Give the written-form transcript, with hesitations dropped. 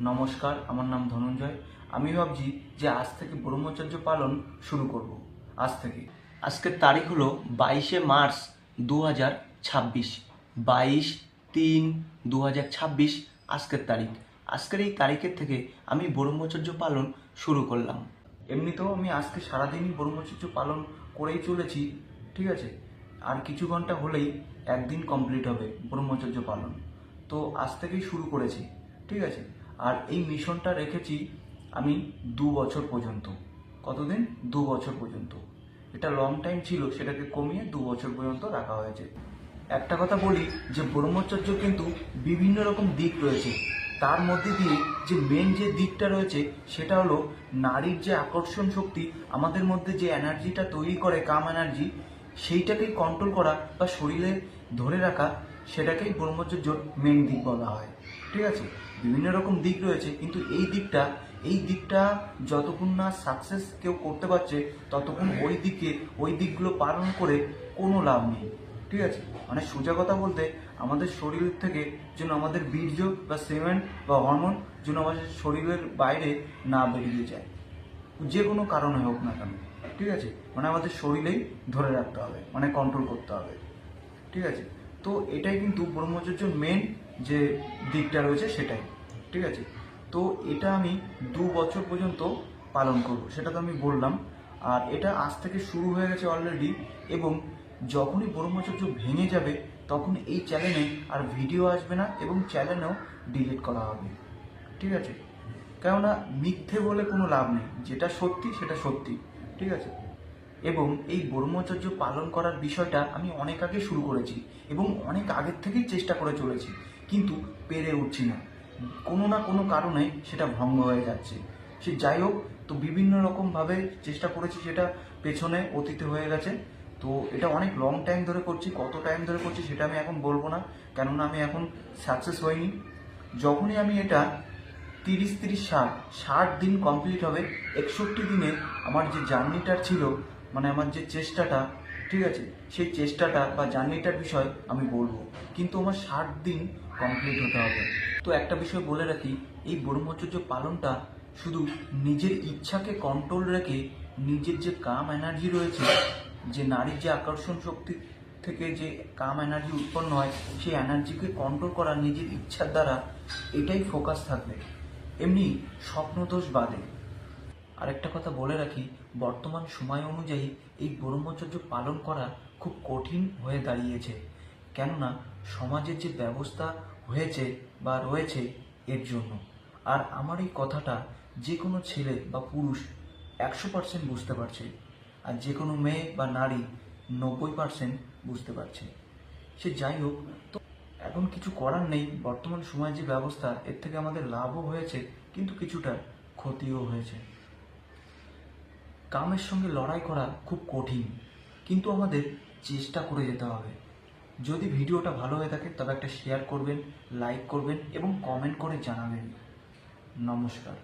নমস্কার, আমার নাম ধনঞ্জয়। আমি ভাবছি যে আজ থেকে ব্রহ্মচর্য পালন শুরু করব। আজ থেকে আজকের তারিখ হলো 22শে মার্চ 2026। 22/3/2026 আজকের তারিখ। আজকের এই তারিখের থেকে আমি ব্রহ্মচর্য পালন শুরু করলাম। এমনিতেও আমি আজকে সারাদিনই ব্রহ্মচর্য পালন করেই চলেছি, ঠিক আছে। আর কিছু ঘন্টা হলেই একদিন কমপ্লিট হবে ব্রহ্মচর্য পালন। তো আজ থেকেই শুরু করেছি, ঠিক আছে। আর এই মিশনটা রেখেছি আমি 2 বছর পর্যন্ত। কতদিন? 2 বছর পর্যন্ত। এটা লং টাইম ছিল, সেটাকে কমিয়ে 2 বছর পর্যন্ত রাখা হয়েছে। একটা কথা বলি যে ব্রহ্মচর্য কিন্তু বিভিন্ন রকম দিক রয়েছে। তার মধ্যে দিয়ে যে মেন যে দিকটা রয়েছে সেটা হলো নারীর যে আকর্ষণ শক্তি, আমাদের মধ্যে যে এনার্জিটা তৈরি করে, কাম এনার্জি, সেইটাকেই কন্ট্রোল করা বা শরীরে ধরে রাখা, সেটাকেই ব্রহ্মচর্যর মেন দিক বলা হয়, ঠিক আছে। বিভিন্ন রকম দিক রয়েছে, কিন্তু এই দিকটা যতক্ষণ না সাকসেস কেউ করতে পারছে ততক্ষণ ওই দিকগুলো পালন করে কোনো লাভ নেই, ঠিক আছে। মানে সোজা কথা বলতে, আমাদের শরীর থেকে যেন আমাদের বীর্য বা সেমেন্ট বা হরমোন যেন আমাদের শরীরের বাইরে না বেরিয়ে যায়, যে কোনো কারণে হোক না কেন, ঠিক আছে। মানে আমাদের শরীরেই ধরে রাখতে হবে, মানে কন্ট্রোল করতে হবে, ঠিক আছে। তো এটাই কিন্তু ব্রহ্মচর্যের মেন যে দিকটা রয়েছে সেটাই, ঠিক আছে। তো এটা আমি 2 বছর পর্যন্ত পালন করব, সেটা তো আমি বললাম। আর এটা আজ থেকে শুরু হয়ে গেছে অলরেডি, এবং যখনই ব্রহ্মচর্য ভেঙে যাবে তখন এই চ্যানেলে আর ভিডিও আসবে না এবং চ্যানেলও ডিলিট করা হবে, ঠিক আছে। কেননা মিথ্যে বলে কোনো লাভ নেই, যেটা সত্যি সেটা সত্যি, ঠিক আছে। এবং এই ব্রহ্মচর্য পালন করার বিষয়টা আমি অনেক আগে শুরু করেছি এবং অনেক আগের থেকেই চেষ্টা করে চলেছি, কিন্তু পেরে উঠছি না। কোনো না কোনো কারণে সেটা ভঙ্গ হয়ে যাচ্ছে। সে যাই হোক, তো বিভিন্ন রকমভাবে চেষ্টা করেছি, সেটা পেছনে অতীতে হয়ে গেছে। তো এটা অনেক লং টাইম ধরে করছি, কত টাইম ধরে করছি সেটা আমি এখন বলবো না, কেননা আমি এখন সাকসেস হইনি। যখনই আমি এটা 30-30-60 দিন কমপ্লিট হবে, 61 দিনে আমার যে জার্নিটার ছিল, মানে আমার যে চেষ্টাটা, ঠিক আছে, সেই চেষ্টাটা বা জার্নিটার বিষয় আমি বলবো, কিন্তু আমার 60 দিন কমপ্লিট হতে হবে। তো একটা বিষয় বলে রাখি, এই ব্রহ্মচর্য পালনটা শুধু নিজের ইচ্ছাকে কন্ট্রোল রেখে, নিজের যে কাম এনার্জি রয়েছে, যে নারীর যে আকর্ষণ শক্তি থেকে যে কাম এনার্জি উৎপন্ন হয়, সেই এনার্জিকে কন্ট্রোল করা নিজের ইচ্ছার দ্বারা, এটাই ফোকাস থাকবে। এমনি স্বপ্নদোষ বাদে আরেকটা কথা বলে রাখি, বর্তমান সময় অনুযায়ী এই ব্রহ্মচর্য পালন করা খুব কঠিন হয়ে দাঁড়িয়েছে, কেননা সমাজের যে ব্যবস্থা হয়েছে বা রয়েছে এর জন্য। আর আমার এই কথাটা যে কোনো ছেলে বা পুরুষ 100% বুঝতে পারছে, আর যে কোনো মেয়ে বা নারী 90% বুঝতে পারছে। সে যাই হোক, তো এখন কিছু করার নেই। বর্তমান সময়ে যে ব্যবস্থা, এর থেকে আমাদের লাভও হয়েছে, কিন্তু কিছুটা ক্ষতিও হয়েছে। কামের সঙ্গে লড়াই করা খুব কঠিন, কিন্তু আমাদের চেষ্টা করে যেতে হবে। যদি ভিডিওটা ভালো হয়ে থাকে তবে একটা শেয়ার করবেন, লাইক করবেন এবং কমেন্ট করে জানাবেন। নমস্কার।